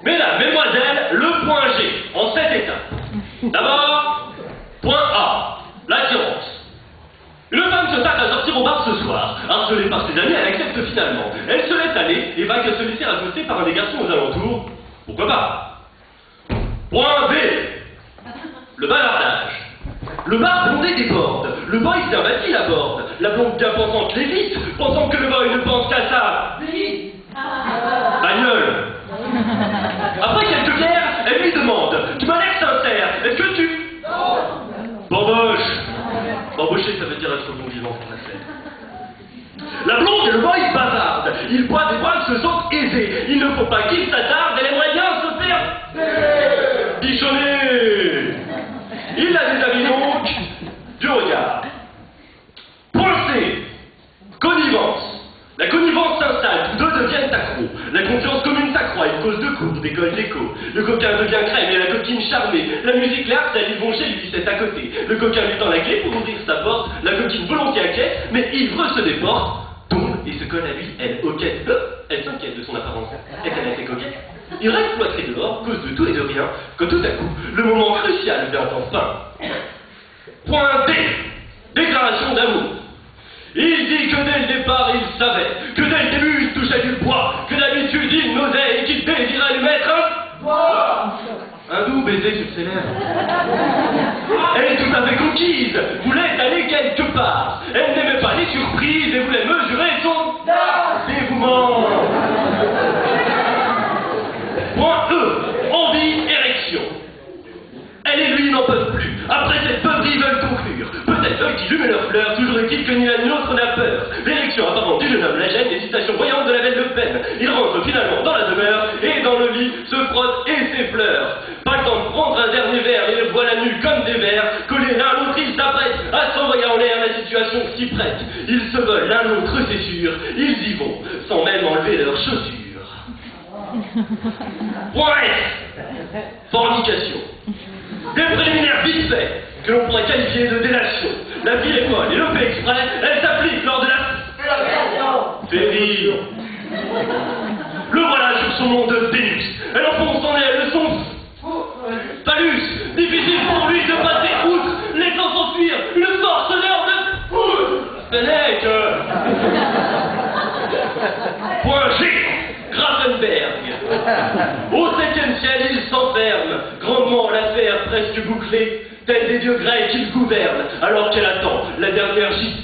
Mesdames, mesdemoiselles, le point G, en 7 étapes. D'abord, point A, l'attirance. Une femme se tarde à sortir au bar ce soir. Harcelée par ses amis, elle accepte finalement. Elle se laisse aller et va que se laisser accoster par un des garçons aux alentours. Pourquoi pas? Point B, le bavardage. Le bar blondé déborde. Le boy s'investit la borde. La blonde bien pensante l'évite, pensant que le boy ne pense qu'à ça. Bagnole. Après quelques bières, elle lui demande: tu m'as l'air sincère, est-ce que tu... Bamboche. Bambocher, ça veut dire être bon vivant en français. La blonde et le boy bavardent. Ils boivent et boivent, se sentent aisés. Il ne faut pas qu'ils s'attardent, elle aimerait bien se faire... bichonner. Il a des amis donc du regard. Point C, connivence. La connivence s'installe, tous deux deviennent accros. La confiance commune s'accroît, ils causent de cours, d'école d'écho. Le coquin devient crème et la coquine charmée. La musique les harcèle, ils vont chez lui, c'est à côté. Le coquin lui tend la clé pour ouvrir sa porte. La coquine volontiers inquiète, mais ivre se déporte, tombe et se colle à lui, elle hoquette. Elle s'inquiète de son apparence. Est-elle assez coquette? Il reste cloîtré dehors, cause de tout et de rien, quand tout à coup, le moment crucial vient enfin. Point D, déclaration d'amour. Il dit que dès le départ il savait, que dès le début il touchait du bois, que d'habitude il n'osait et qu'il désirait lui mettre un doux baiser sur ses lèvres. Elle est tout à fait conquise, voulait aller quelque part. Elle n'aimait pas les surprises et voulait mesurer son dévouement. Point E, envie, érection. Elle et lui n'en peuvent plus. Après cette beuverie, ils veulent conclure. Peut-être veulent-ils humer leurs fleurs, toujours est-il que ni l'un ni l'autre n'a peur. L'érection apparente du jeune homme la gêne, l'hésitation voyante de la belle de peine. Il rentre finalement dans la demeure, et dans le lit, se frotte et s'effleure. Pas le temps de prendre un dernier verre, et les voilà nus comme des vers. Collés l'un à l'autre, ils s'apprêtent à s'envoyer en l'air, la situation s'y prête. Ils se veulent l'un l'autre, c'est sûr. Ils y vont, sans même enlever leurs chaussures. Point F, fornication. Des préliminaires vite faits, que l'on pourrait qualifier de délation. La fille est folle et le fait exprès, elle s'applique lors de la... Férie. Le voilà sur son nom de Vénus. Elle enfonce son aile, son... phallus. Difficile pour lui de passer outre, laissant s'enfuir une force d'heure de... Ce n'est que... Point G, Grafenberg. Au 7e ciel, il s'enferme, grandement l'affaire presque bouclée, tel des dieux grecs qu'il gouverne, alors qu'elle attend la dernière gifle.